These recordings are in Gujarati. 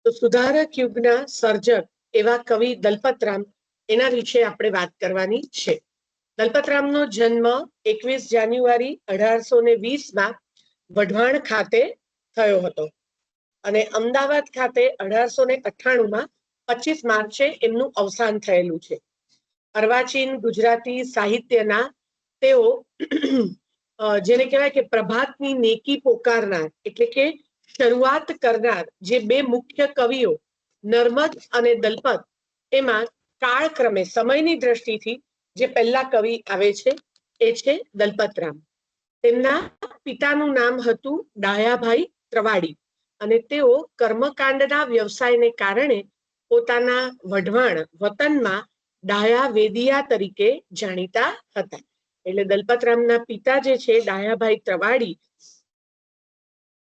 તો સુધારક યુગના સર્જક એવા કવિ દલપતરામ, એના વિશે આપણે વાત કરવાની છે. દલપતરામનો જન્મ 21 જાન્યુઆરી 1820 વઢવાણ ખાતે થયો હતો અને અમદાવાદ ખાતે 1898 25 માર્ચે એમનું અવસાન થયેલું છે. અર્વાચીન ગુજરાતી સાહિત્યના તેઓ જેને કહેવાય કે પ્રભાતની નેકી પોકારનાર, એટલે કે શરૂઆત કરનાર જે બે મુખ્ય કવિઓ નર્મદ અને દલપત, એમાં કાળક્રમે સમયની દ્રષ્ટિથી જે પહેલા કવિ આવે છે એ છે દલપતરામ. તેમના પિતાનું નામ હતું ડાયાભાઈ ત્રવાડી અને તેઓ કર્મકાંડના વ્યવસાયને કારણે પોતાના વઢવાણ વતનમાં ડાયા વેદિયા તરીકે જાણીતા હતા. એટલે દલપતરામના પિતા જે છે ડાયાભાઈ ત્રવાડી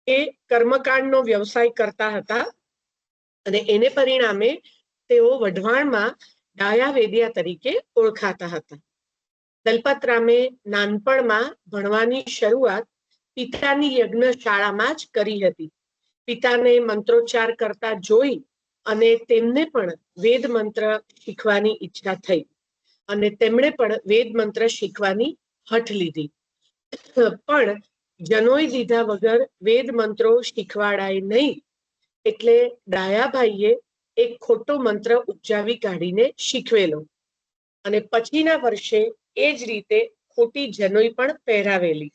એ કર્મકાંડનો વ્યવસાય કરતા હતા અને એને પરિણામે તેઓ વઢવાણમાં ડાયા વેદિયા તરીકે ઓળખાતા હતા. દલપતરામે નાનપણમાં ભણવાની શરૂઆત પિતાની યજ્ઞશાળામાં જ કરી હતી. પિતાને મંત્રોચ્ચાર કરતા જોઈ અને તેમને પણ વેદ મંત્ર શીખવાની ઈચ્છા થઈ અને તેમણે પણ વેદ મંત્ર શીખવાની હઠ લીધી. પણ જનોઈ દીધા વગર વેદ મંત્રો શીખવાડાય નહીં, એટલે ડાયાભાઈએ એક ખોટો મંત્ર ઉપજાવી કાઢીને શીખવેલો અને પછીના વર્ષે એ જ રીતે ખોટી જનોઈ પણ પહેરાવેલી.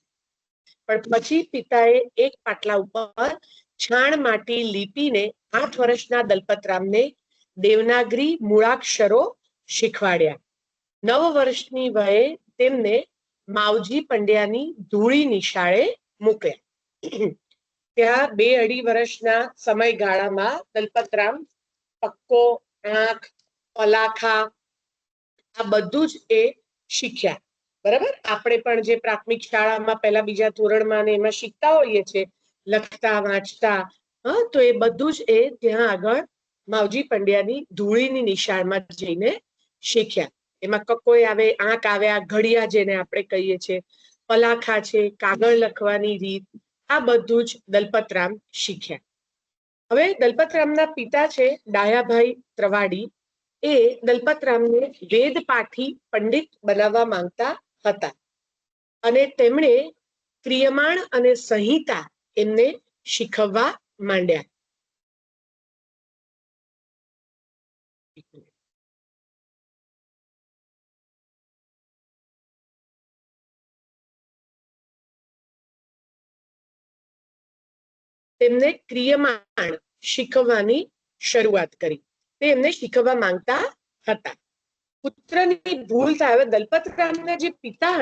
પણ પછી પિતાએ એક પાટલા ઉપર છાણ માટી લીપીને 8 વર્ષના દલપતરામને દેવનાગરી મૂળાક્ષરો શીખવાડ્યા. 9 વર્ષની વયે તેમને માવજી પંડ્યાની ધૂળી નિશાળે મોકલ્યા. ત્યાં 2-2.5 વર્ષના સમયગાળામાં દલપતરામ પક્કો, આંખ, પલાખા આ બધું જ એ શીખ્યા. બરાબર, આપણે પણ જે પ્રાથમિક શાળામાં પહેલા બીજા ધોરણમાં ને એમાં શીખતા હોઈએ છીએ લખતા વાંચતા, તો એ બધું જ એ ત્યાં આગળ માવજી પંડ્યાની ધૂળીની નિશાળમાં જઈને શીખ્યા. એમાં કકોય આવે, આંક આવ્યા, ઘડિયા જેને આપણે કહીએ છીએ, પલાખા છે, કાગળ લખવાની રીત, આ બધું જ દલપતરામ શીખ્યા. હવે દલપતરામના પિતા છે ડાયાભાઈ ત્રવાડી, એ દલપતરામને વેદ પાઠી પંડિત બનાવવા માંગતા હતા અને તેમણે ક્રિયમાણ અને સંહિતા એમને શીખવવા માંડ્યા. તેમને ક્રિયમાણ શીખવવાની શરૂઆત કરી. તે એમને શીખવવા માંગતા હતા. પુત્રની ભૂલ થાય. હવે દલપતરામના જે પિતા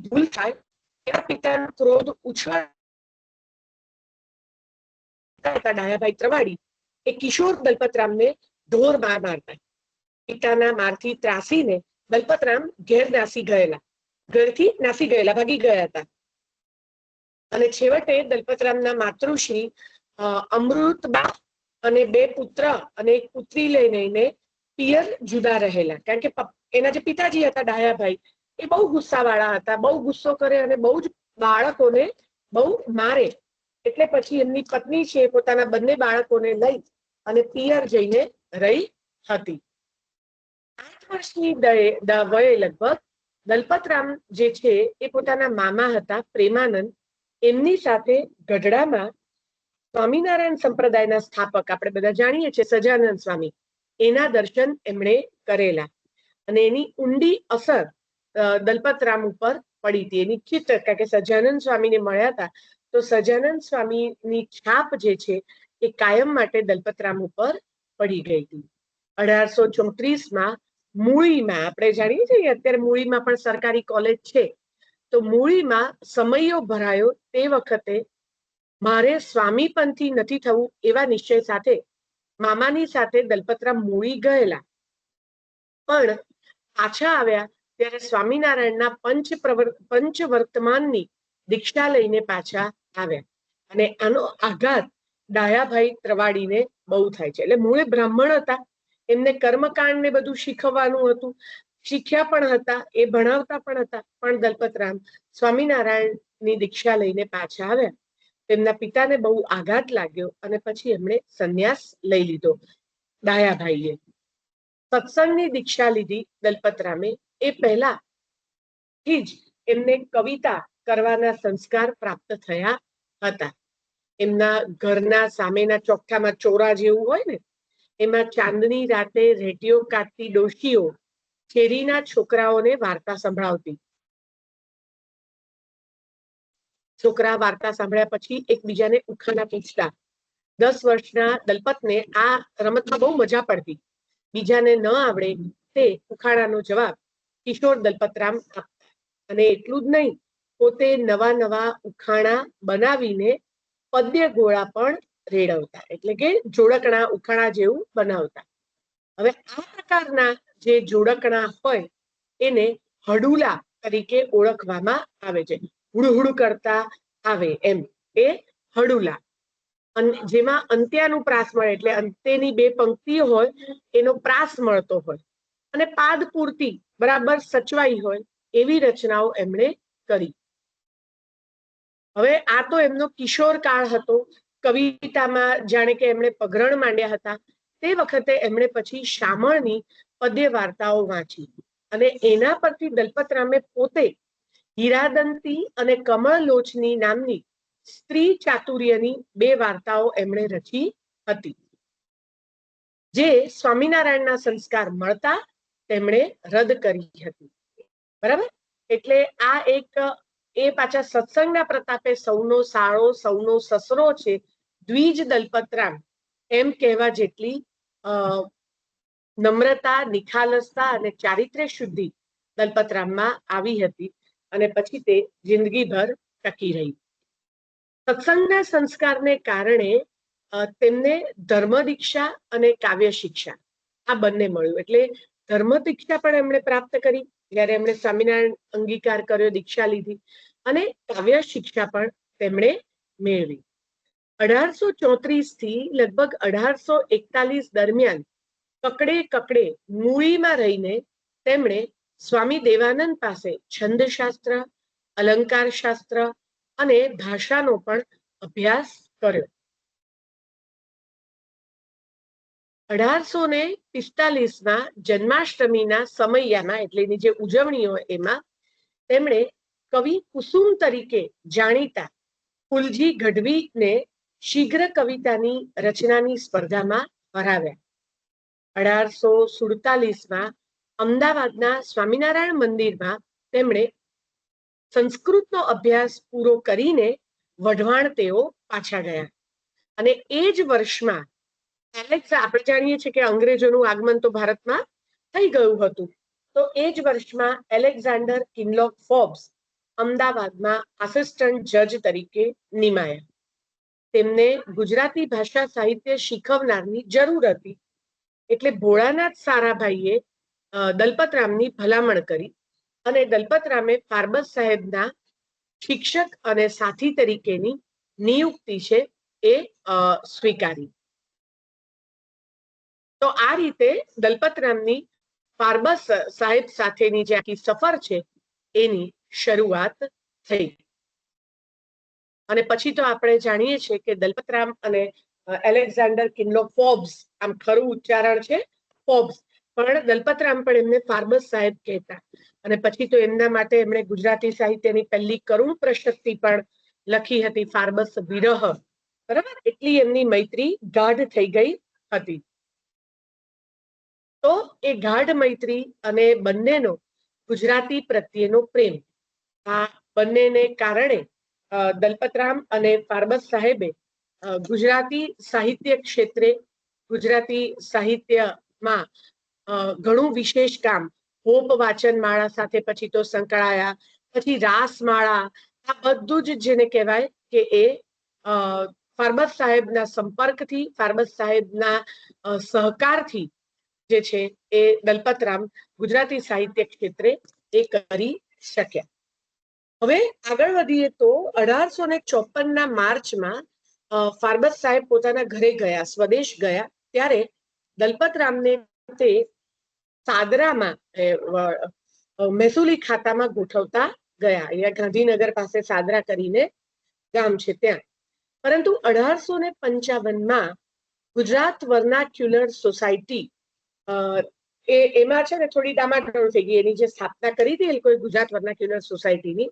ભૂલ થાય, એના પિતાનો ક્રોધ ઉછળતા ડાયાભાઈ ત્રવાડી એ કિશોર દલપતરામને ઢોર માર મારતા. પિતાના મારથી ત્રાસીને દલપતરામ ઘેર નાસી ગયેલા, ઘરથી નાસી ગયેલા, ભાગી ગયા હતા અને છેવટે દલપતરામના માતૃશ્રી અમૃતબા અને 2 પુત્ર અને 1 પુત્રી લઈને પિયર જુદા રહેલા. કારણ કે એના જે પિતાજી હતા ડાયાભાઈ એ બહુ ગુસ્સાવાળા હતા, બહુ ગુસ્સો કરે અને બહુ જ બાળકોને બહુ મારે. એટલે પછી એમની પત્ની છે પોતાના બંને બાળકોને લઈ અને પિયર જઈને રહી હતી. 8 વર્ષની વયે લગભગ દલપતરામ જે છે એ પોતાના મામા હતા પ્રેમાનંદ, એમની સાથે ગઢડામાં સ્વામિનારાયણ સંપ્રદાયના સ્થાપક આપણે બધા જાણીએ છીએ સજાનંદ સ્વામી, એના દર્શન એમણે કરેલા અને એની ઊંડી અસર દલપતરામ ઉપર પડી હતી. એ નિશ્ચિત કારણ કે સજાનંદ સ્વામીને મળ્યા હતા તો સજાનંદ સ્વામીની છાપ જે છે એ કાયમ માટે દલપતરામ ઉપર પડી ગઈ હતી. 1834 મૂળીમાં, આપણે જાણીએ છીએ અત્યારે મૂળીમાં પણ સરકારી કોલેજ છે, તો મૂળીમાં સમયો ભરાયો તે વખતે મારે સ્વામીપંથી નથી થવું એવા નિશ્ચય સાથે મામાની સાથે દલપતરામ મૂળી ગયેલા. પણ પાછા આવ્યા ત્યારે સ્વામિનારાયણના પંચવર્તમાનની દીક્ષા લઈને પાછા આવ્યા અને આનો આઘાત ડાયાભાઈ ત્રવાડીને બહુ થાય છે. એટલે મૂળે બ્રાહ્મણ હતા, એમને કર્મકાંડ ને બધું શીખવવાનું હતું, શીખ્યા પણ હતા, એ ભણાવતા પણ હતા, પણ દલપતરામ સ્વામિનારાયણની દીક્ષા લઈને પાછા આવ્યા. તેમના પિતાને બહુ આઘાત લાગ્યો અને પછી એમણે સંન્યાસ લઈ લીધો. ડાયાભાઈએ સત્સંગની દીક્ષા લીધી દલપતરામે. એ પહેલા થી જ એમને કવિતા કરવાના સંસ્કાર પ્રાપ્ત થયા હતા. એમના ઘરના સામેના ચોકઠામાં ચોરા જેવું હોય ને, એમાં ચાંદની રાતે રેડિયો કાઢતી ડોશીઓ શેરીના છોકરાઓને વાર્તા સંભળાવતી. છોકરા વાર્તા સાંભળ્યા પછી એકબીજાને ઉખાણા પૂછતા. 10 વર્ષના દલપતને આ રમતમાં બહુ મજા પડતી. બીજાને ન આવડે તે ઉખાણાનો જવાબ કિશોર દલપતરામ આપતા. અને એટલું જ નહીં, પોતે નવા નવા ઉખાણા બનાવીને પદ્ય ગોળા પણ રેડવતા, એટલે કે જોડકણા ઉખાણા જેવું બનાવતા. હવે આ પ્રકારના જે જોડકણા હોય એને હડુલા તરીકે ઓળખવામાં આવે છે. હુડુહુડુ કરતા આવે એમ એ હડુલા. જેમાં અંત્યાનુપ્રાસ મળે, એટલે અંત્યની 2 પંક્તિઓ હોય એનો પ્રાસ મળતો હોય અને પાદ પૂરતી બરાબર સચવાઈ હોય એવી રચનાઓ એમણે કરી. હવે આ તો એમનો કિશોર કાળ હતો. કવિતામાં જાણે કે એમણે પગરણ માંડ્યા હતા. તે વખતે એમણે પછી શામળની પદ્ય વાર્તાઓ વાંચી અને એના પરથી દલપતરામે પોતે હીરાદંતી અને કમળલોચની નામની સ્ત્રી ચાતુર્યની 2 વાર્તાઓ એમણે રચી હતી, જે સ્વામિનારાયણના સંસ્કાર મળતા તેમણે રદ કરી હતી. બરાબર? એટલે આ એક એ પાછા સત્સંગના પ્રતાપે સૌનો સાળો સૌનો સસરો છે દ્વિજ દલપતરામ એમ કહેવા જેટલી નમ્રતા, નિખાલસતા અને ચારિત્ર્ય શુદ્ધિ દલપતરામમાં આવી હતી અને પછી તે જિંદગીભર ટકી રહી. સત્સંગના સંસ્કારને કારણે તેમને ધર્મ દીક્ષા અને કાવ્ય શિક્ષા આ બંને મળ્યું. એટલે ધર્મ દીક્ષા પણ એમણે પ્રાપ્ત કરી જ્યારે એમણે સ્વામિનારાયણ અંગીકાર કર્યો, દીક્ષા લીધી, અને કાવ્ય શિક્ષા પણ તેમણે મેળવી. 1834 થી લગભગ 1841 દરમિયાન કકડે મૂળીમાં રહીને તેમણે સ્વામી દેવાનંદ પાસે છંદશાસ્ત્ર, અલંકાર શાસ્ત્ર અને ભાષાનો પણ અભ્યાસ કર્યો. 1845માં જન્માષ્ટમીના સમયમાં, એટલે એની જે ઉજવણીઓ એમાં તેમણે કવિ કુસુમ તરીકે જાણીતા ફુલજી ગઢવીને શીઘ્ર કવિતાની રચનાની સ્પર્ધામાં હરાવ્યા. 1847માં અમદાવાદના સ્વામિનારાયણ મંદિરમાં તેમણે સંસ્કૃતનો અભ્યાસ પૂરો કરીને વઢવાણ તેઓ પાછા ગયા. અને એ જ વર્ષમાં આપણે જાણીએ છીએ કે અંગ્રેજોનું આગમન તો ભારતમાં થઈ ગયું હતું. તો એ જ વર્ષમાં એલેક્ઝાન્ડર કિનલોક ફોર્બ્સ અમદાવાદમાં આસિસ્ટન્ટ જજ તરીકે નિમાયા. તેમને ગુજરાતી ભાષા સાહિત્ય શીખવનારની જરૂર હતી. એટલે ભોળાનાથ સારાભાઈએ દલપતરામની ભલામણ કરી અને દલપતરામે ફાર્બસ સાહેબના શિક્ષક અને સાથી તરીકેની નિયુક્તિ છે એ સ્વીકારી. તો આ રીતે દલપતરામની ફાર્બસ સાહેબ સાથેની જે આખી સફર છે એની શરૂઆત થઈ. અને પછી તો આપણે જાણીએ છીએ કે દલપતરામ અને એલેક્ઝાન્ડર કિનલોક ફોર્બ્સ, આમ ખરું ઉચ્ચારણ છે ફોર્બ્સ, પણ દલપતરામ પણ એમને ફાર્બસ સાહેબ કહેતા. અને પછી તો એમના માટે એમણે ગુજરાતી સાહિત્યની પહેલી કરુણ પ્રશસ્તિ પણ લખી હતી, ફાર્બસ વિરહ. બરાબર? એટલી એમની મૈત્રી ગાઢ થઈ ગઈ હતી. તો એ ગાઢ મૈત્રી અને બંનેનો ગુજરાતી પ્રત્યેનો પ્રેમ, આ બંનેને કારણે દલપતરામ અને ફાર્બસ સાહેબે ગુજરાતી સાહિત્ય ક્ષેત્રે, ગુજરાતી સાહિત્યમાં ઘણું વિશેષ કામ, હોપ વાચન માળા સાથે પછી તો સંકળાયા, પછી રાસમાળા, આ બધું જ જેને કહેવાય કે એ ફાર્બસ સાહેબના સંપર્કથી, ફાર્બસ સાહેબના સહકારથી જે છે એ દલપતરામ ગુજરાતી સાહિત્ય ક્ષેત્રે એ કરી શક્યા. હવે આગળ વધીએ તો 1854ના માર્ચમાં ફાર્બસ સાહેબ પોતાના ઘરે ગયા, સ્વદેશ ગયા, ત્યારે દલપતરામને તે સાદરામાં મહેસૂલી ખાતામાં ગોઠવતા ગયા. અહીંયા ગાંધીનગર પાસે સાદરા કરીને ગામ છે ત્યાં. પરંતુ 1855માં ગુજરાત વર્નાક્યુલર સોસાયટી એમાં છે ને થોડી ડામાડોળ થઈ ગઈ. એની જે સ્થાપના કરી હતી એ લોકોએ ગુજરાત વર્નાક્યુલર સોસાયટીની,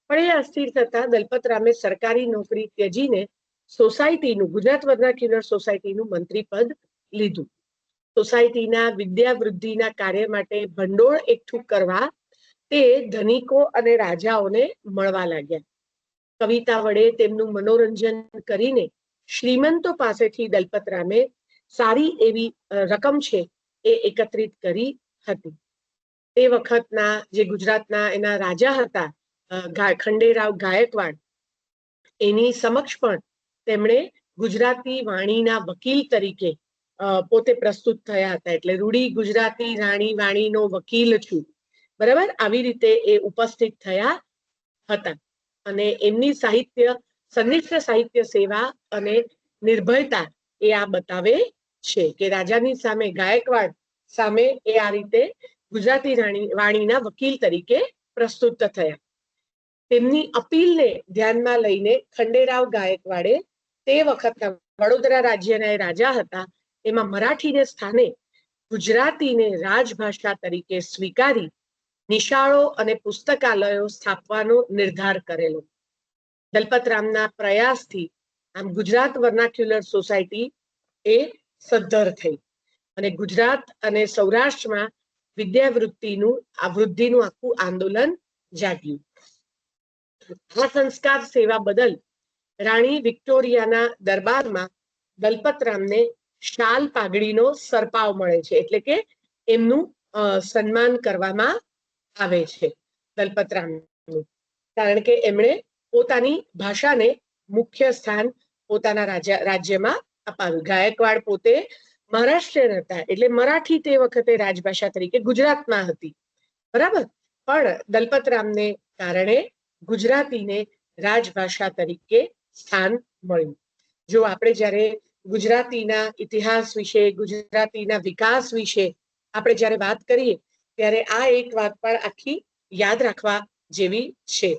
પણ એ અસ્થિર થતા દલપતરામે સરકારી નોકરી ત્યજીને સોસાયટીનું, ગુજરાત વર્નાક્યુલર સોસાયટીનું મંત્રી પદ લીધું. સોસાયટીના વિદ્યાવૃદ્ધિના કાર્ય માટે ભંડોળ એકઠું કરવા તે ધનિકો અને રાજાઓને મળવા લાગ્યા. કવિતા વડે તેમનું મનોરંજન કરીને શ્રીમંતો પાસેથી દલપતરામે સારી એવી રકમ છે એ એકત્રિત કરી હતી. તે વખતના જે ગુજરાતના એના રાજા હતા ખંડેરાવ ગાયકવાડ, એની સમક્ષ પણ તેમણે ગુજરાતી વાણીના વકીલ તરીકે પોતે પ્રસ્તુત થયા હતા. એટલે રૂડી ગુજરાતી રાણી વાણીનો વકીલ છું, બરાબર, આવી રીતે એ ઉપસ્થિત થયા હતા. અને એમની સંનિષ્ઠ સાહિત્ય સેવા અને નિર્ભયતા એ આ બતાવે છે કે રાજાની સામે, ગાયકવાડ સામે એ આ રીતે ગુજરાતી વાણીના વકીલ તરીકે પ્રસ્તુત થયા. તેમની અપીલને ધ્યાનમાં લઈને ખંડેરાવ ગાયકવાડે તે વખતના વડોદરા રાજ્યના રાજા હતા એમાં મરાઠીને સ્થાને ગુજરાતીને રાજભાષા તરીકે સ્વીકારી નિશાળો અને પુસ્તકાલયો સ્થાપવાનો નિર્ધાર કરેલો. દલપતરામના પ્રયાસથી આમ ગુજરાત વર્નાક્યુલર સોસાયટી એ સદ્ધર થઈ અને ગુજરાત અને સૌરાષ્ટ્રમાં વિદ્યાવૃત્તિનું આખું આંદોલન જાગ્યું. આ સંસ્કાર સેવા બદલ રાણી વિક્ટોરિયાના દરબારમાં દલપતરામને શાલ પાઘડીનો સરપાવ મળે છે, એટલે કે એમનું સન્માન કરવામાં આવે છે દલપતરામનું, કારણ કે એમણે પોતાની ભાષાને મુખ્ય સ્થાન પોતાના રાજ્યમાં અપાવ્યું. ગાયકવાડ પોતે મહારાષ્ટ્રીયન હતા, એટલે મરાઠી તે વખતે રાજભાષા તરીકે ગુજરાતમાં હતી, બરાબર, પણ દલપતરામને કારણે ગુજરાતીને રાજભાષા તરીકે સ્થાન મળ્યું. જો આપણે જ્યારે ગુજરાતીના ઇતિહાસ વિશે, ગુજરાતીના વિકાસ વિશે આપણે જ્યારે વાત કરીએ ત્યારે આ એક વાત પણ આખી યાદ રાખવા જેવી છે.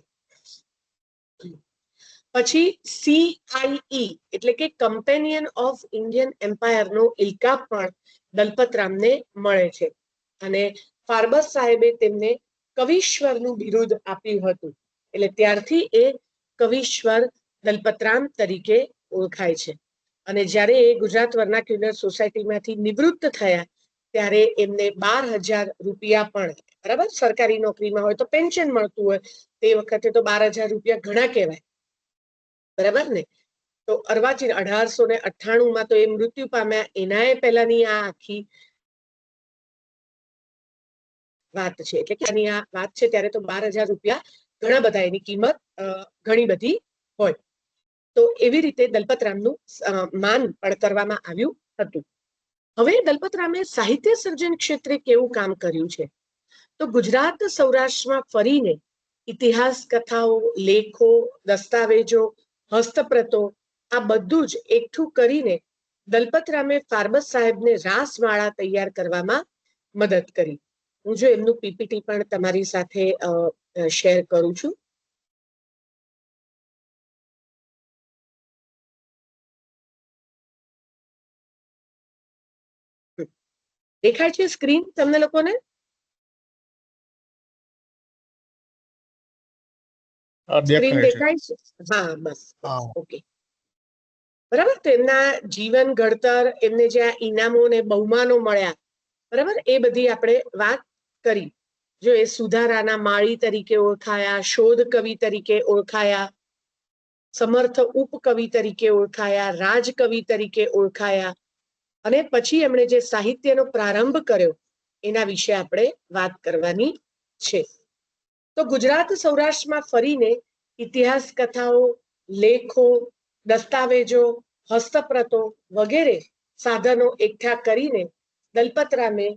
પછી CIE એટલે કે કમ્પેનિયન ઓફ ઇન્ડિયન એમ્પાયરનો ઇલકાબ પણ દલપતરામને મળે છે અને ફાર્બસ સાહેબે તેમને કવિશ્વરનું બિરુદ આપ્યું હતું. એટલે ત્યારથી એ કવિશ્વર દલપતરામ તરીકે ઓળખાય છે. અને જ્યારે એ ગુજરાત વર્નાક્યુલર સોસાયટીમાંથી નિવૃત્ત થયા ત્યારે એમને 12,000 રૂપિયા પણ, બરાબર, સરકારી નોકરીમાં હોય તો પેન્શન મળતું હોય, તે વખતે તો 12,000 રૂપિયા ઘણા કહેવાય, બરાબર ને. તો અર્વાચીન 1898માં તો એ મૃત્યુ પામ્યા. એનાય પહેલાની આ આખી વાત છે, એટલે કે આની આ વાત છે ત્યારે તો 12,000 રૂપિયા ઘણા બધા, એની કિંમત ઘણી બધી હોય. તો એવી રીતે દલપતરામનું માન પણ કરવામાં આવ્યું હતું. હવે દલપતરામે સાહિત્ય સર્જન ક્ષેત્રે કેવું કામ કર્યું છે? તો ગુજરાત સૌરાષ્ટ્રમાં ફરીને ઇતિહાસ કથાઓ, લેખો, દસ્તાવેજો, હસ્તપ્રતો આ બધું જ એકઠું કરીને દલપતરામે ફાર્બસ સાહેબને રાસમાળા તૈયાર કરવામાં મદદ કરી. હું જો એમનું પીપીટી પણ તમારી સાથે શેર કરું છું. દેખાય છે સ્ક્રીન તમને લોકોને? સ્ક્રીન દેખાય છે? હા, બસ, ઓકે, બરાબર. તો એમના જીવન ઘડતર, એમને જે ઇનામો ને બહુમાનો મળ્યા, બરાબર, એ બધી આપણે વાત કરી. જો એ સુધારાના માળી તરીકે ઓળખાયા, શોધ કવિ તરીકે ઓળખાયા, સમર્થ ઉપકવિ તરીકે ઓળખાયા, રાજકવિ તરીકે ઓળખાયા, અને પછી એમણે જે સાહિત્યનો પ્રારંભ કર્યો એના વિશે આપણે વાત કરવાની છે. તો ગુજરાત સૌરાષ્ટ્રમાં ફરીને ઇતિહાસ કથાઓ, લેખો, દસ્તાવેજો, હસ્તપ્રતો વગેરે સાધનો એકઠા કરીને દલપતરામે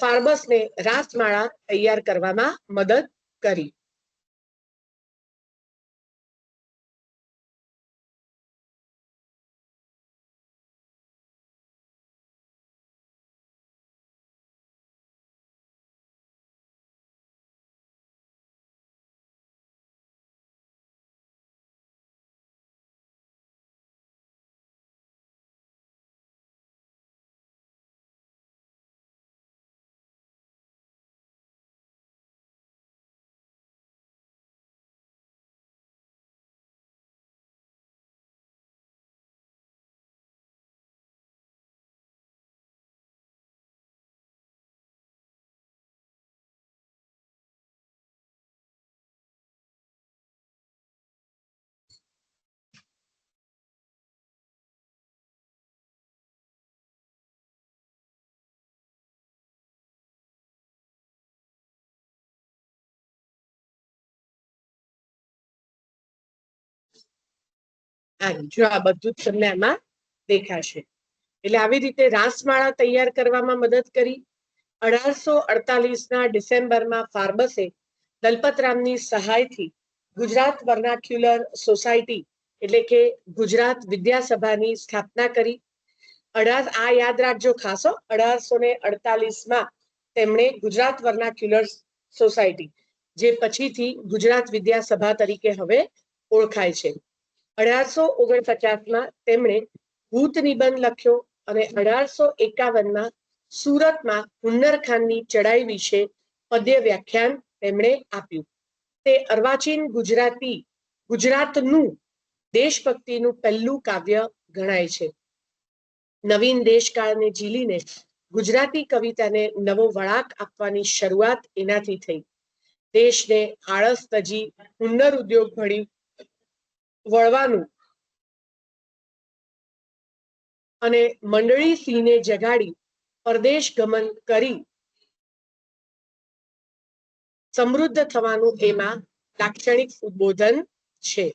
ફાર્બસને રાસમાળા તૈયાર કરવામાં મદદ કરી. જો આ બધું જ તમને આમાં દેખાશે. એટલે આવી રીતે રાસમાળા તૈયાર કરવામાં મદદ કરી. 1848 ડિસેમ્બરમાં ફાર્બસે દલપતરામની સહાયથી ગુજરાત વર્નાક્યુલર સોસાયટી એટલે કે ગુજરાત વિદ્યાસભાની સ્થાપના કરી. આ યાદ રાખજો ખાસો, 1848માં તેમણે ગુજરાત વર્નાક્યુલર સોસાયટી, જે પછીથી ગુજરાત વિદ્યાસભા તરીકે હવે ઓળખાય છે. 1849માં તેમણે ભૂત નિબંધ લખ્યો અને 1851માં સુરતમાં હુન્નર ખાનની ચડાઈ વિશે પદ્ય વ્યાખ્યાન તેમણે આપ્યું. તે અર્વાચીન ગુજરાતનું દેશભક્તિનું પહેલું કાવ્ય ગણાય છે. નવીન દેશકાળને ઝીલીને ગુજરાતી કવિતાને નવો વળાંક આપવાની શરૂઆત એનાથી થઈ. દેશને આળસ તજી હુન્નર ઉદ્યોગ ભળી વળવાનું અને મંડળી સિંહને જગાડી પરદેશ ગમન કરી સમૃદ્ધ થવાનું એમાં લાક્ષણિક ઉદ્બોધન છે.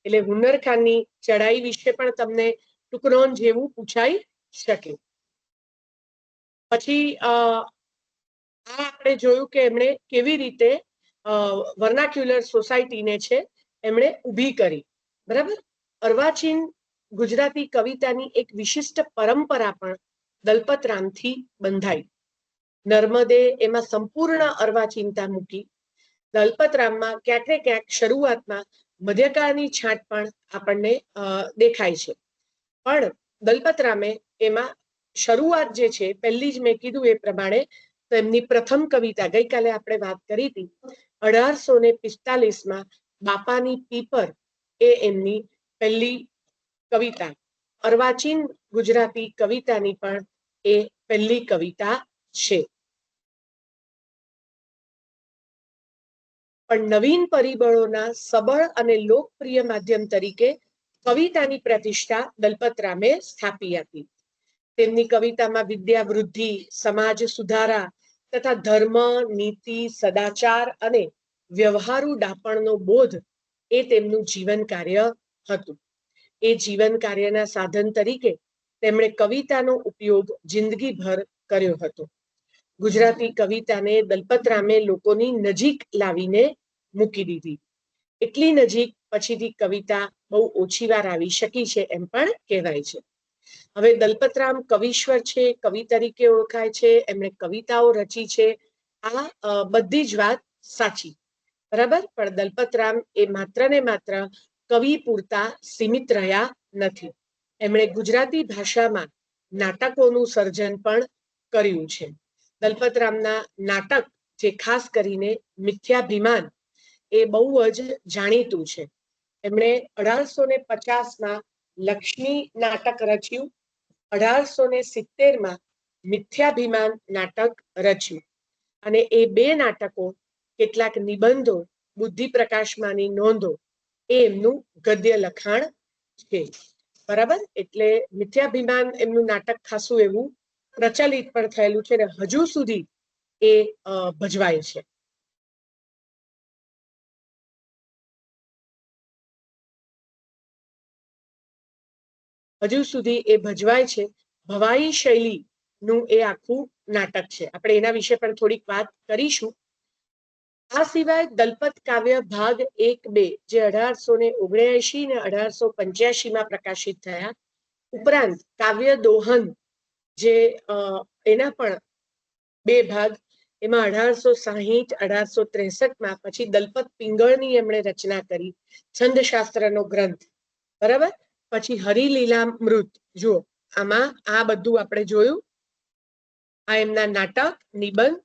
એટલે હુન્નર ખાનની ચડાઈ વિશે પણ તમને ટુકડોન જેવું પૂછાઈ શકે. પછી આપણે જોયું કે એમણે કેવી રીતે વર્નાક્યુલર સોસાયટીને છે એમણે ઊભી કરી. બરાબર. અર્વાચીન ગુજરાતી કવિતાની એક વિશિષ્ટ પરંપરા પણ દલપતરામથી બંધાઈ. નર્મદે એમાં સંપૂર્ણ અર્વાચીનતા મૂકી. દલપતરામમાં ક્યાંક ને ક્યાંક શરૂઆતમાં મધ્યકાળની છાંટ પણ આપણને દેખાય છે. પણ દલપતરામે એમાં શરૂઆત જે છે, પહેલી જ મેં કીધું એ પ્રમાણે, તો એમની પ્રથમ કવિતા ગઈકાલે આપણે વાત કરી હતી, 1845માં બાપાની પીપર એ એમની પહેલી કવિતા. અર્વાચીન ગુજરાતી કવિતાની પણ એ પહેલી કવિતા છે. પણ નવીન પરિબળોના સબળ અને લોકપ્રિય માધ્યમ તરીકે કવિતાની પ્રતિષ્ઠા દલપતરામે સ્થાપી હતી. તેમની કવિતામાં વિદ્યાવૃદ્ધિ, સમાજ સુધારા તથા ધર્મ, નીતિ, સદાચાર અને વ્યવહારુ ડાપણનો બોધ એ તેમનું જીવન કાર્ય હતું. એ જીવન કાર્યના સાધન તરીકે તેમણે કવિતાનો ઉપયોગ જિંદગીભર કર્યો હતો. ગુજરાતી કવિતાને દલપતરામે લોકોની નજીક લાવીને મૂકી દીધી. એટલી નજીક પછીથી કવિતા બહુ ઓછી વાર આવી શકી છે એમ પણ કહેવાય છે. હવે દલપતરામ કવિશ્વર છે, કવિ તરીકે ઓળખાય છે, એમણે કવિતાઓ રચી છે, આ બધી જ વાત સાચી. બરાબર. પણ દલપતરામ એ માત્ર ને માત્ર કવિ પૂરતા સીમિત રહ્યા નથી. એમણે ગુજરાતી ભાષામાં નાટકોનું સર્જન પણ કર્યું છે. દલપતરામના નાટક, જે ખાસ કરીને મિથ્યાભિમાન, એ બહુ જ જાણીતું છે. એમણે 1850માં લક્ષ્મી નાટક રચ્યું, 1870માં મિથ્યાભિમાન નાટક રચ્યું. અને એ બે નાટકો, કેટલાક નિબંધો, બુદ્ધિ પ્રકાશમાંની નોંધો, એ એમનું ગદ્ય લખાણ છે. બરાબર. એટલે મિથ્યાભિમાન એમનું નાટક ખાસું એવું પ્રચલિત પણ થયેલું છે અને હજુ સુધી એ ભજવાય છે. હજુ સુધી એ ભજવાય છે. ભવાઈ શૈલીનું એ આખું નાટક છે. આપણે એના વિશે પણ થોડીક વાત કરીશું. આ સિવાય દલપત કાવ્ય ભાગ 1-2, જે 1879 ને 1885માં પ્રકાશિત થયા, ઉપરાંત કાવ્ય દોહન, જે એના પણ 2 ભાગ, એમાં 1860, 1863માં પછી દલપત પિંગળની એમણે રચના કરી, છંદશાસ્ત્રનો ગ્રંથ. બરાબર. પછી હરિલીલામૃત. જુઓ, આમાં આ બધું આપણે જોયું. આ એમના નાટક, નિબંધ.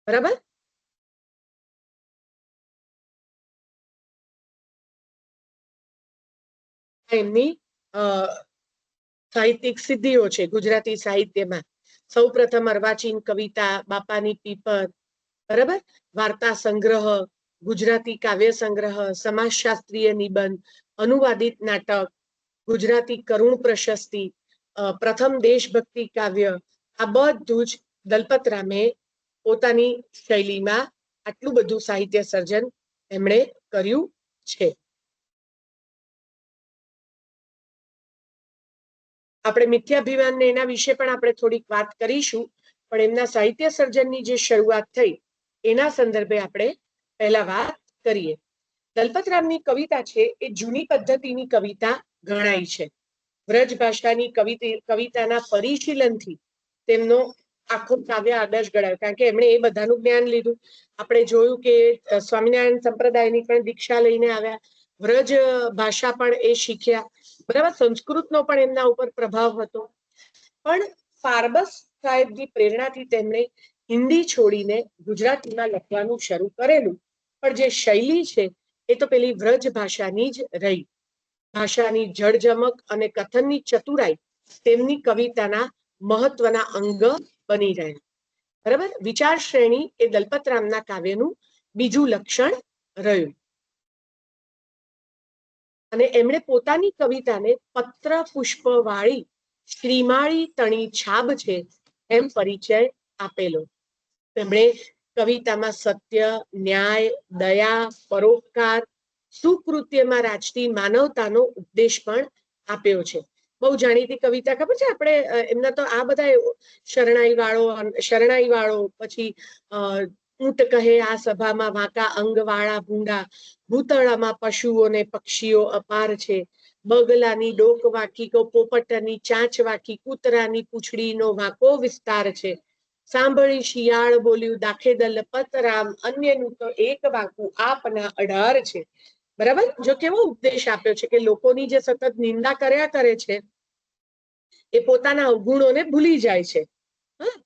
બરાબર. એમની સાહિત્યિક સિદ્ધિઓ છે ગુજરાતી સાહિત્યમાં. સૌ પ્રથમ અર્વાચીન કવિતા, બાપાની પીપર. બરાબર. વાર્તા સંગ્રહ, ગુજરાતી કાવ્ય સંગ્રહ, સમાજશાસ્ત્રીય નિબંધ, અનુવાદિત નાટક, ગુજરાતી કરુણ પ્રશસ્તિ, પ્રથમ દેશભક્તિ કાવ્ય, આ બધું જ દલપતરામે પોતાની શૈલીમાં આટલું બધું સાહિત્ય સર્જન એમણે કર્યું છે. આપણે મિથ્યાભિમાન ને એના વિશે પણ આપણે થોડીક વાત કરીશું, પણ એમના સાહિત્ય સર્જનની જે શરૂઆત થઈ એના સંદર્ભે આપણે પહેલા વાત કરીએ. દલપતરામની કવિતા છે એ જૂની પદ્ધતિની કવિતા ગણાય છે. વ્રજ ભાષાની કવિતાના પરિશીલનથી તેમનો આખો કાવ્ય આદર્શ ગણાયો, કારણ કે એમણે એ બધાનું જ્ઞાન લીધું. આપણે જોયું કે સ્વામિનારાયણ સંપ્રદાયની પણ દીક્ષા લઈને આવ્યા, વ્રજ ભાષા પણ એ શીખ્યા, બરાબર. સંસ્કૃતનો પણ એમના ઉપર પ્રભાવ હતો. પણ ફાર્બસ સાહેબની પ્રેરણાથી તેમણે હિન્દી છોડીને ગુજરાતીમાં લખવાનું શરૂ કરેલું. પણ જે શૈલી છે એ તો પેલી વ્રજ ભાષાની જ રહી. ભાષાની જળજમક અને કથનની ચતુરાઈ તેમની કવિતાના મહત્વના અંગ બની રહ્યા. બરાબર. વિચાર શ્રેણી એ દલપતરામના કાવ્યનું બીજું લક્ષણ રહ્યું. અને એમણે પોતાની કવિતાને પત્ર પુષ્પ વાળી શ્રીમાળી તણી છાબ છે એમ પરિચય આપેલો. તેમણે કવિતામાં સત્ય, ન્યાય, દયા, પરોપકાર, સુકૃત્યમાં રાજતી માનવતાનો ઉપદેશ પણ આપ્યો છે. બહુ જાણીતી કવિતા ખબર છે આપણે એમના તો આ બધા શરણાઈ વાળો, પછી ઊંટ કહે આ સભામાં વાંકા અંગવાળા ભૂંડા, ભૂતળામાં પશુઓ ને પક્ષીઓ અપાર છે, બગલાની ડોક વાકી કો પોપટની ચાંચ વાકી, કૂતરાની પૂંછડીનો વાંકો વિસ્તાર છે, સાંભળી શિયાળ બોલ્યું દાખે દલપતરામ, અન્યનું તો એક વાંકું આપના 18 છે. બરાબર. જો કેવો ઉપદેશ આપ્યો છે કે લોકોની જે સતત નિંદા કર્યા કરે છે એ પોતાના અવગુણોને ભૂલી જાય છે.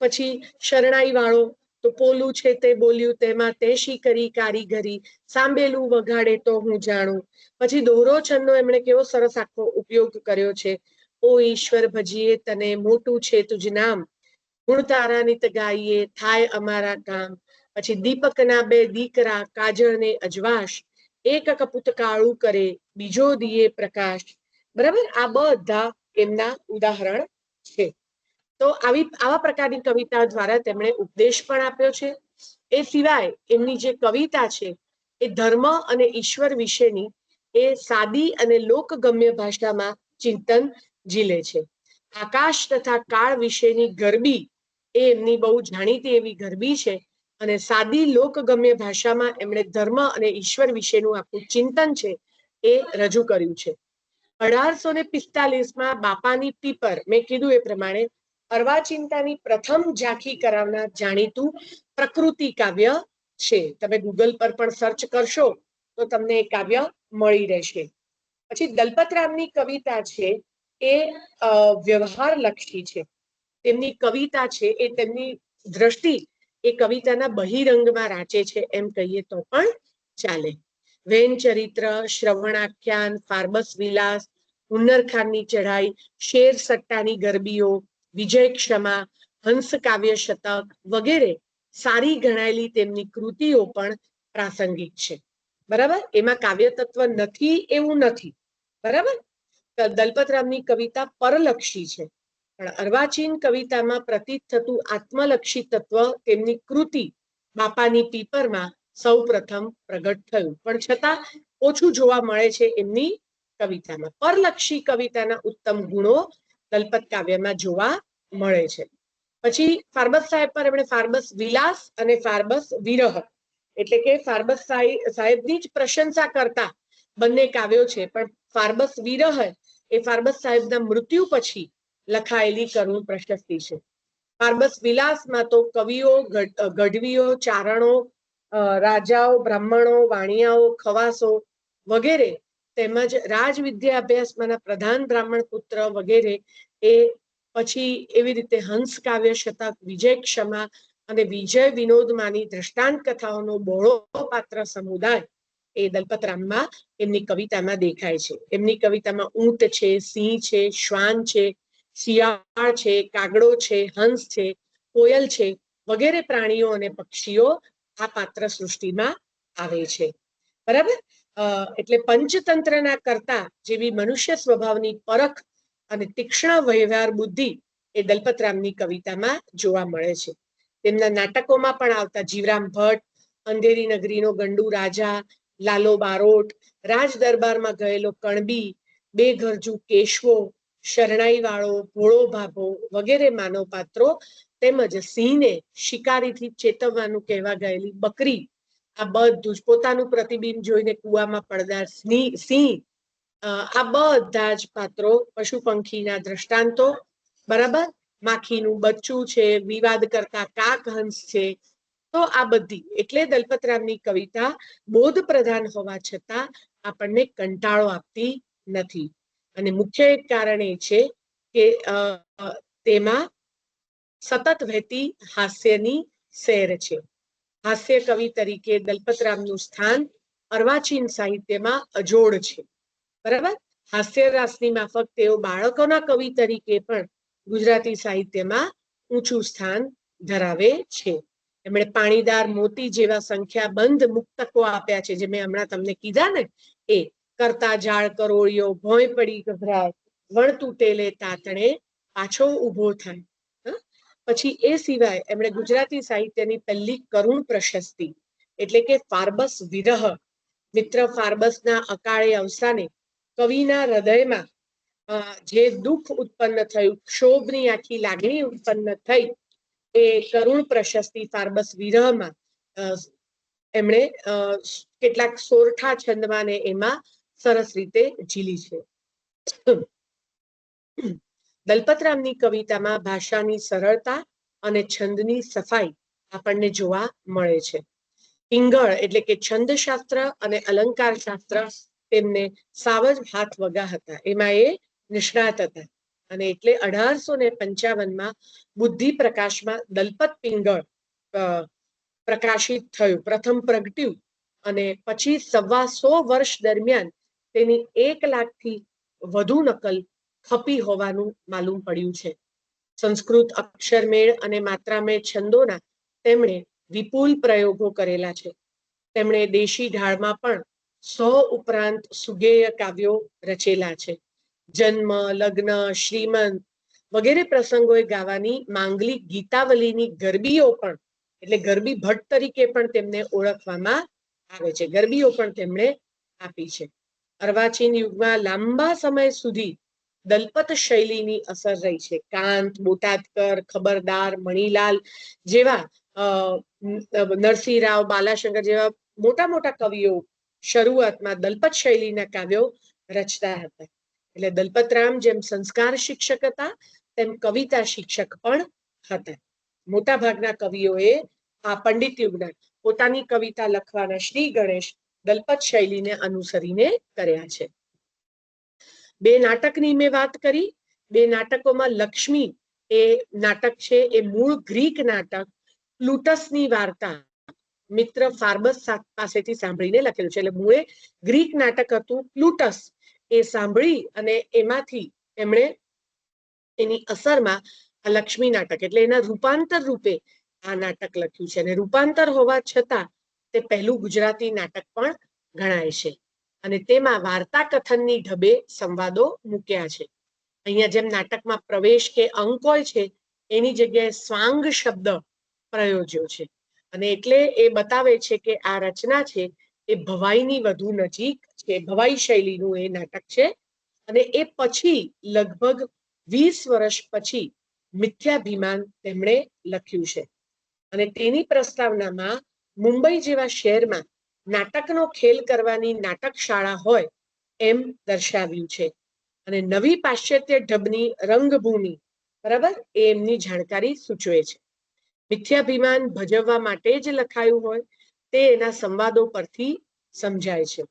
પછી શરણાઈ વાળો તો પોલું છે તે બોલ્યું તેમાં તે શી કરી કારીગરી, સાંભેલું વગાડે તો હું જાણું. પછી દોહરો છંદનો એમણે કેવો સરસ આખો ઉપયોગ કર્યો છે. ઓ ઈશ્વર ભજીએ તને, મોટું છે તુજ નામ, ગુણ તારા નિત ગાઈએ થાય અમારા કામ. પછી દીપકના બે દીકરા કાજળ ને અજવાશ, એક કપૂત કાળું કરે બીજો દિયે પ્રકાશ. બરાબર. આ બધા એમના ઉદાહરણ છે. તો આવા પ્રકારની કવિતા દ્વારા તેમણે ઉપદેશ પણ આપ્યો છે. એ સિવાય એમની જે કવિતા છે એ ધર્મ અને ઈશ્વર વિશેની એ સાદી અને લોકગમ્ય ભાષામાં ચિંતન ઝીલે છે. આકાશ તથા કાળ વિશેની ગરબી એ એમની બહુ જાણીતી એવી ગરબી છે. અને સાદી લોકગમ્ય ભાષામાં એમણે ધર્મ અને ઈશ્વર વિશેનું આખું ચિંતન છે એ રજૂ કર્યું છે. 1845માં બાપાની પીપર, મેં કીધું એ પ્રમાણે અર્વાચિંતાની પ્રથમ ઝાંખી કરાવનાર જાણીતું પ્રકૃતિ કાવ્ય છે. તમે ગૂગલ પર પણ સર્ચ કરશો તો તમને એ કાવ્ય મળી રહેશે. પછી દલપતરામની કવિતા છે એ વ્યવહાર લક્ષી છે. તેમની કવિતા છે એ તેમની દ્રષ્ટિ એ કવિતાના બહિરંગમાં રાચે છે એમ કહીએ તો પણ ચાલે. વેન ચરિત્ર, શ્રવણાખ્યાન, ફાર્બસ વિલાસ, હુન્નરખાનની ચઢાઈ, શેર સટ્ટાની ગરબીઓ, વિજય ક્ષમા, હંસ કાવ્ય શતક વગેરે સારી ગણાયેલી તેમની કૃતિઓ પણ પ્રાસંગિક છે. બરાબર. એમાં કાવ્ય તત્વ નથી એવું નથી. બરાબર. દલપતરામની કવિતા પરલક્ષી છે, પણ અર્વાચીન કવિતામાં પ્રતીત થતું આત્મલક્ષી તત્વ તેમની કૃતિ બાપાની પીપરમાં સૌ પ્રથમ પ્રગટ થયું, પણ છતાં ઓછું જોવા મળે છે એમની કવિતામાં. પરલક્ષી કવિતાના ઉત્તમ ગુણો દલપત કાવ્યમાં જોવા મળે છે. પછી ફાર્બસ સાહેબ પર એમણે ફાર્બસ વિલાસ અને ફાર્બસ વિરહ, એટલે કે ફાર્બસ સાહેબની જ પ્રશંસા કરતા બંને કાવ્યો છે. પણ ફાર્બસ વિરહ એ ફાર્બસ સાહેબના મૃત્યુ પછી લખાયેલી કરુણ પ્રશસ્તિ છે. ફાર્બસ વિલાસમાં તો કવિઓ, ગઢવીઓ, ચારણો, રાજાઓ, બ્રાહ્મણો, વાણિયાઓ, ખવાસો વગેરે તેમજ રાજ વિદ્યા અભ્યાસમાંના પ્રધાન બ્રાહ્મણ પુત્ર વગેરે એ પછી એવી રીતે હંસ કાવ્ય શતક, વિજય ક્ષમા અને વિજય વિનોદમાંની દ્રષ્ટાંત કથાઓનો બહોળો પાત્ર સમુદાય એ દલપતરામમાં એમની કવિતામાં દેખાય છે. એમની કવિતામાં ઊંટ છે, સિંહ છે, શ્વાન છે, શિયાળ છે, કાગડો છે, હંસ છે, કોયલ છે વગેરે પ્રાણીઓ અને પક્ષીઓ આ પાત્ર સૃષ્ટિમાં આવે છે. બરાબર. એટલે પંચતંત્રના કર્તા જેવી મનુષ્ય સ્વભાવની પરખ અને તીક્ષ્ણ વ્યવહાર બુદ્ધિ એ દલપતરામની કવિતામાં જોવા મળે છે. તેમના નાટકોમાં પણ આવતા જીવરામ ભટ્ટ, અંધેરી નગરીનો ગંડુ રાજા, લાલો બારોટ, રાજ દરબારમાં ગયેલો કણબી, બે ઘરજુ કેશવો, શરણાઈ વાળો, ભોળો ભાભો વગેરે માનવ પાત્રો તેમજ સિંહને શિકારીથી ચેતવવાનું કહેવા ગયેલી બકરી, આ બધું જ પોતાનું પ્રતિબિંબ જોઈને કૂવામાં પડનાર સિંહ, આ બધા જ પાત્રો પશુ પંખીના દ્રષ્ટાંતો, બરાબર. માખીનું બચ્ચું છે, વિવાદ કરતા કાક હંસ છે. તો આ બધી એટલે દલપતરામની કવિતા બોધ પ્રધાન હોવા છતાં આપણને કંટાળો આપતી નથી. અને મુખ્ય એક કારણ એ છે કે તેમાં સતત વહેતી હાસ્યની સેર છે. હાસ્ય કવિ તરીકે દલપતરામનું સ્થાન અર્વાચીન સાહિત્યમાં અજોડ છે, બરાબર. હાસ્ય રાસની માફક તેઓ બાળકોના કવિ તરીકે પણ ગુજરાતી સાહિત્યમાં ઊંચું સ્થાન ધરાવે છે. એમણે પાણીદાર મોતી જેવા સંખ્યાબંધ મુક્તકો આપ્યા છે, જે મેં હમણાં તમને કીધા ને એ. કરતા જાળ કરોળિયો, ભોંય પડી ગભરાય, વણ તૂટેલે તાતણે પાછો ઊભો થાય. પછી એ સિવાય એમણે ગુજરાતી સાહિત્યની પહેલી કરુણ પ્રશસ્તિ એટલે કે ફાર્બસ વિરહ, મિત્ર ફાર્બસના અકાળે અવસાને કવિના હૃદયમાં જે દુઃખ ઉત્પન્ન થયું, ક્ષોભની આખી લાગણી ઉત્પન્ન થઈ, એ કરુણ પ્રશસ્તિ ફાર્બસ વિરહમાં એમણે કેટલાક સોરઠા છંદમાં ને એમાં સરસ રીતે ઝીલી છે. દલપતરામની કવિતામાં ભાષાની સરળતા અને છંદની સફાઈ આપણને જોવા મળે છે. પિંગળ એટલે કે છંદશાસ્ત્ર અને અલંકાર શાસ્ત્ર તેમને સાવ જ હાથ વગા હતા, એમાં એ નિષ્ણાત હતા. અને એટલે 1855માં બુદ્ધિ પ્રકાશમાં દલપત પિંગળ પ્રકાશિત થયું, પ્રથમ પ્રગટ્યું. અને પછી 125 વર્ષ દરમિયાન તેની 1 લાખથી વધુ નકલ ખપી હોવાનું માલુમ પડ્યું છે. સંસ્કૃત અક્ષરમેળ અને માત્રામેળ છંદોના તેમણે વિપુલ પ્રયોગો કરેલા છે. તેમણે દેશી ઢાળમાં પણ 100 ઉપરાંત સુગેય કાવ્યો રચેલા છે. જન્મ, લગ્ન, શ્રીમંત વગેરે પ્રસંગોએ ગાવાની માંગલિક ગીતાવલીની ગરબીઓ પણ, એટલે ગરબી ભટ્ટ તરીકે પણ તેમને ઓળખવામાં આવે છે. ગરબીઓ પણ તેમણે આપી છે. અર્વાચીન યુગમાં લાંબા સમય સુધી દલપત શૈલીની અસર રહી છે. કાંત, બોટાદકર, ખબરદાર, મણીલાલ જેવા નરસિંહરાવ, બાલાશંકર જેવા મોટા મોટા કવિઓ શરૂઆતમાં દલપત શૈલીના કાવ્યો રચતા હતા. એટલે દલપતરામ જેમ સંસ્કાર શિક્ષક હતા, તેમ કવિતા શિક્ષક પણ હતા. મોટા ભાગના કવિઓએ આ પંડિત યુગના પોતાની કવિતા લખવાના શ્રી ગણેશ દલપત શૈલીને અનુસરીને કર્યા છે. 2 નાટકની મેં વાત કરી. 2 નાટકોમાં લક્ષ્મી એ નાટક છે, એ મૂળ ગ્રીક નાટક પ્લુટસની વાર્તા મિત્ર ફાર્બસ પાસેથી સાંભળીને લખેલું છે. એટલે મૂળે ગ્રીક નાટક હતું પ્લુટસ, એ સાંભળી અને એમાંથી એમણે એની અસરમાં આ લક્ષ્મી નાટક એટલે એના રૂપાંતર રૂપે આ નાટક લખ્યું છે. અને રૂપાંતર હોવા છતાં તે પહેલું ગુજરાતી નાટક પણ ગણાય છે. અને તેમાં વાર્તા કથનની ઢબે સંવાદો મૂક્યા છે. અહીંયા જેમ નાટકમાં પ્રવેશ કે અંક હોય છે, એની જગ્યાએ સ્વાંગ શબ્દ પ્રયોજ્યો છે. અને એટલે એ બતાવે છે કે આ રચના છે એ ભવાઈની વધુ નજીક છે. ભવાઈ શૈલીનું એ નાટક છે. અને એ પછી લગભગ 20 વર્ષ પછી મિથ્યાભિમાન તેમણે લખ્યું છે. અને તેની પ્રસ્તાવનામાં મુંબઈ જેવા શહેરમાં નાટકનો ખેલ કરવાની નાટક શાળા હોય એમ દર્શાવ્યું છે. અને નવી પાશ્ચાત્ય ઢબની રંગભૂમિ, બરાબર, એ એમની જાણકારી સૂચવે છે. મિથ્યાભિમાન ભજવવા માટે જ લખાયું હોય તે એના સંવાદો પરથી સમજાય છે.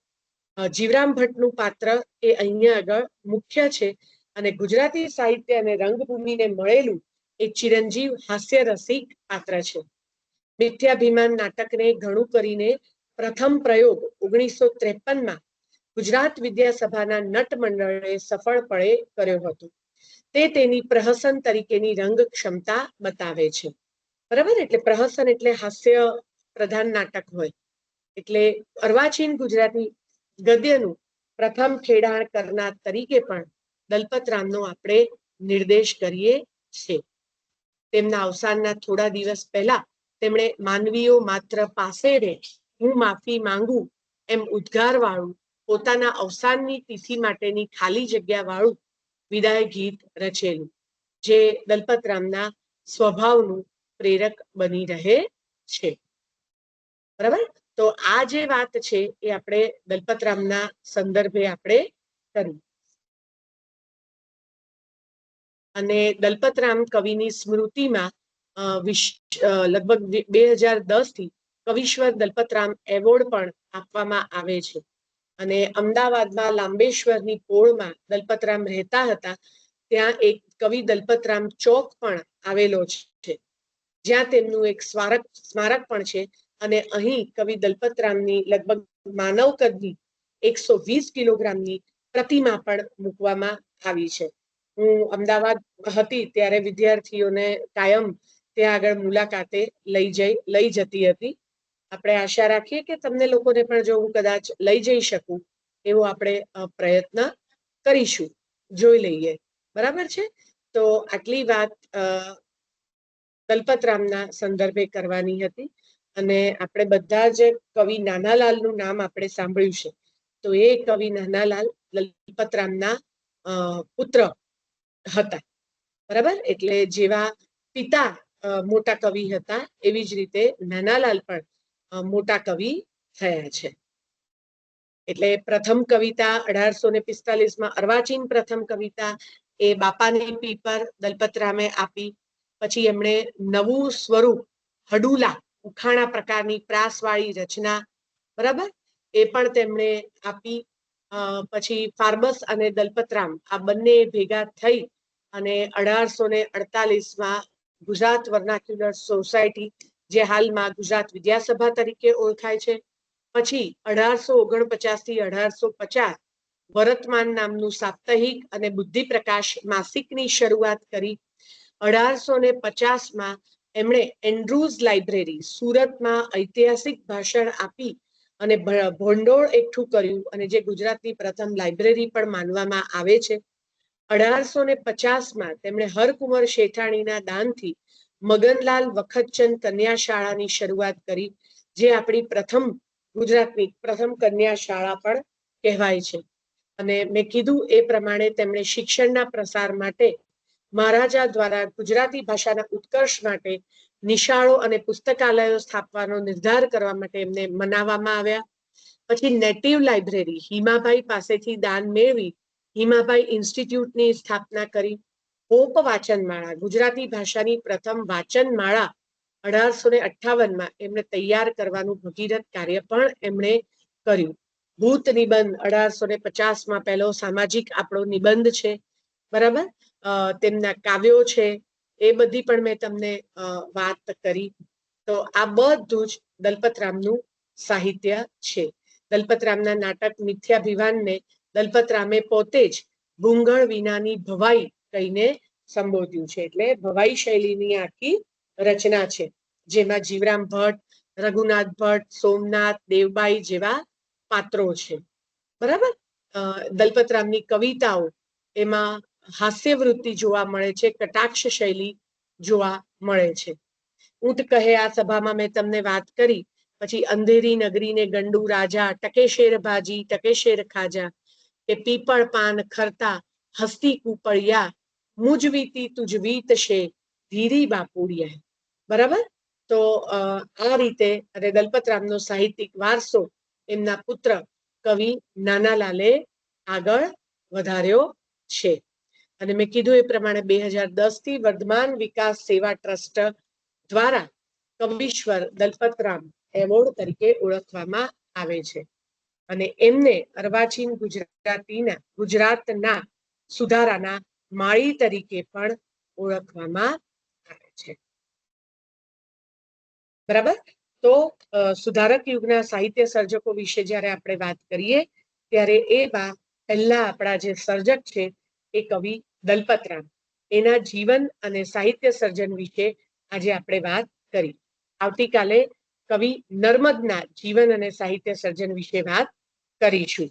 જીવરામ ભટ્ટનું પાત્ર એ અહીંયા આગળ મુખ્ય છે. અને ગુજરાતી સાહિત્ય અને રંગભૂમિને મળેલું એક ચિરંજીવ હાસ્ય રસિક પાત્ર છે. મિથ્યાભિમાન નાટકને ઘણું કરીને પ્રથમ પ્રયોગ 1953માં ગુજરાત વિદ્યાસભાના નટ મંડળે સફળપણે કર્યો હતો. તે તેની પ્રહસન તરીકેની રંગ ક્ષમતા બતાવે છે, બરાબર. એટલે પ્રહસન એટલે હાસ્ય પ્રધાન નાટક હોય. એટલે અર્વાચીન ગુજરાતી ગદ્યનું પ્રથમ ખેડાણ કરનાર તરીકે પણ દલપતરામનો આપણે નિર્દેશ કરીએ છીએ. તેમના અવસાનના થોડા દિવસ પહેલા તેમણે માનવીઓ માત્ર પાસે રહે, હું માફી માંગુ એમ ઉદ્ગાર વાળું પોતાના અવસાનની તિથિ માટેની ખાલી જગ્યા વાળું વિદાય ગીત રચેલું, જે દલપતરામના સ્વભાવનું પ્રેરક બની રહે છે. બરાબર. તો આ જે વાત છે એ આપણે દલપતરામના સંદર્ભે આપણે કરી. અને દલપતરામ કવિની સ્મૃતિમાં લગભગ 2010 થી કવિશ્વર દલપતરામ એવોર્ડ પણ આપવામાં આવે છે. અને અમદાવાદમાં લાંબેશ્વરની પોળમાં દલપતરામ રહેતા હતા, ત્યાં એક કવિ દલપતરામ ચોક પણ આવેલો છે, જ્યાં તેમનું એક સ્મારક પણ છે. અને અહીં કવિ દલપતરામની લગભગ માનવ કદની 120 કિલોગ્રામની પ્રતિમા પણ મૂકવામાં આવી છે. હું અમદાવાદ હતી ત્યારે વિદ્યાર્થીઓને કાયમ ત્યાં આગળ મુલાકાતે લઈ જતી હતી. આપણે આશા રાખીએ કે તમને લોકોને પણ જો હું કદાચ લઈ જઈ શકું એવો આપણે પ્રયત્ન કરીશું, જોઈ લઈએ. બરાબર છે. તો આટલી વાત દલપતરામના સંદર્ભે કરવાની હતી. અને આપણે બધા જ કવિ નાનાલાલનું નામ આપણે સાંભળ્યું છે. તો એ કવિ નાનાલાલ દલપતરામના પુત્ર હતા. બરાબર. એટલે જેવા પિતા મોટા કવિ હતા, એવી જ રીતે નાનાલાલ પણ મોટા કવિ થયા છે. એટલે પ્રથમ કવિતા 1845માં અર્વાચીન પ્રથમ કવિતા એ બાપાની પીપર દલપતરામે આપી. પછી એમણે નવું સ્વરૂપ હડુલા ઉખાણા પ્રકારની પ્રાસવાળી રચના, બરાબર, એ પણ તેમણે આપી. પછી ફાર્બસ અને દલપતરામ આ બંને ભેગા થઈ અને 1848માં ગુજરાત વર્નાક્યુલર સોસાયટી, જે હાલમાં ગુજરાત વિદ્યાસભા તરીકે ઓળખાય છે. પછી 1849 થી 1850 વર્તમાન નામનું સાપ્તાહિક અને બુદ્ધિ પ્રકાશ માસિકની શરૂઆત કરી. 1850માં એમણે એન્ડ્રુઝ લાઇબ્રેરી સુરતમાં ઐતિહાસિક ભાષણ આપી અને ભંડોળ એકઠું કર્યું, અને જે ગુજરાતની પ્રથમ લાઇબ્રેરી પણ માનવામાં આવે છે. 1850માં તેમણે હરકુંવર શેઠાણીના દાનથી મગનલાલ વખતચંદ કન્યા શાળાની શરૂઆત કરી, જે આપણી ગુજરાતની પ્રથમ કન્યા શાળા પણ કહેવાય છે. અને મેં કીધું એ પ્રમાણે તેમણે શિક્ષણના પ્રસાર માટે મહારાજા દ્વારા ગુજરાતી ભાષાના ઉત્કર્ષ માટે નિશાળો અને પુસ્તકાલયો સ્થાપવાનો નિર્ધાર કરવા માટે એમને મનાવવામાં આવ્યા. પછી નેટિવ લાઇબ્રેરી હિમાભાઈ પાસેથી દાન મેળવી હિમાભાઈ ઇન્સ્ટિટ્યૂટની સ્થાપના કરી. હોપ વાચનમાળા ગુજરાતી ભાષાની પ્રથમ વાચનમાળા 1858માં એમણે તૈયાર કરવાનું ભગીરથ કાર્ય પણ એમણે કર્યું. ભૂત નિબંધ 1850માં પહેલો સામાજિક આપણો નિબંધ છે. બરાબર. તેમના કાવ્યો છે, એ બધી પણ મેં તમને વાત કરી. તો આ બધું જ દલપતરામનું સાહિત્ય છે. દલપતરામના નાટક મિથ્યાભિમાનને દલપતરામે પોતે જ ભૂંગળ વિનાની ભવાઈ કહીને સંબોધ્યું છે. એટલે ભવાઈ શૈલીની આખી રચના છે, જેમાં જીવરામ ભટ્ટ, રઘુનાથ ભટ્ટ, સોમનાથ, દેવબાઈ જેવા પાત્રો છે. બરાબર. દલપતરામની કવિતાઓ એમાં હાસ્યવૃત્તિ જોવા મળે છે, કટાક્ષ શૈલી જોવા મળે છે. ઊંટ કહે આ સભામાં મેં તમને વાત કરી. પછી અંધેરી નગરીને ગંડુ રાજા, ટકે શેર ભાજી ટકે શેર ખાજા, કે પીપળ પાન ખરતા હસ્તી કુપળિયા, મુજ વીતી તુજ વીત છે ધીરી બાપુડિયા. બરાબર. તો આ રીતે અને દલપતરામનો સાહિત્યિક વારસો એમના પુત્ર કવિ નાનાલાલે આગળ વધાર્યો છે. અને મેં કીધું એ પ્રમાણે 2010 થી વર્ધમાન વિકાસ સેવા ટ્રસ્ટ દ્વારા કવિશ્વર દલપતરામ એવોર્ડ તરીકે ઓળખવામાં આવે છે. અને એમને અર્વાચીન ગુજરાતના સુધારાના માળી તરીકે પણ ઓળખવામાં આવે છે. બરાબર. તો સુધારક યુગના સાહિત્ય સર્જકો વિશે જ્યારે આપણે વાત કરીએ ત્યારે પહેલા આપણા જે સર્જક છે એ કવિ દલપતરામ, એના જીવન અને સાહિત્ય સર્જન વિશે આજે આપણે વાત કરી. આવતીકાલે કવિ નર્મદના જીવન અને સાહિત્ય સર્જન વિશે વાત કરીશું.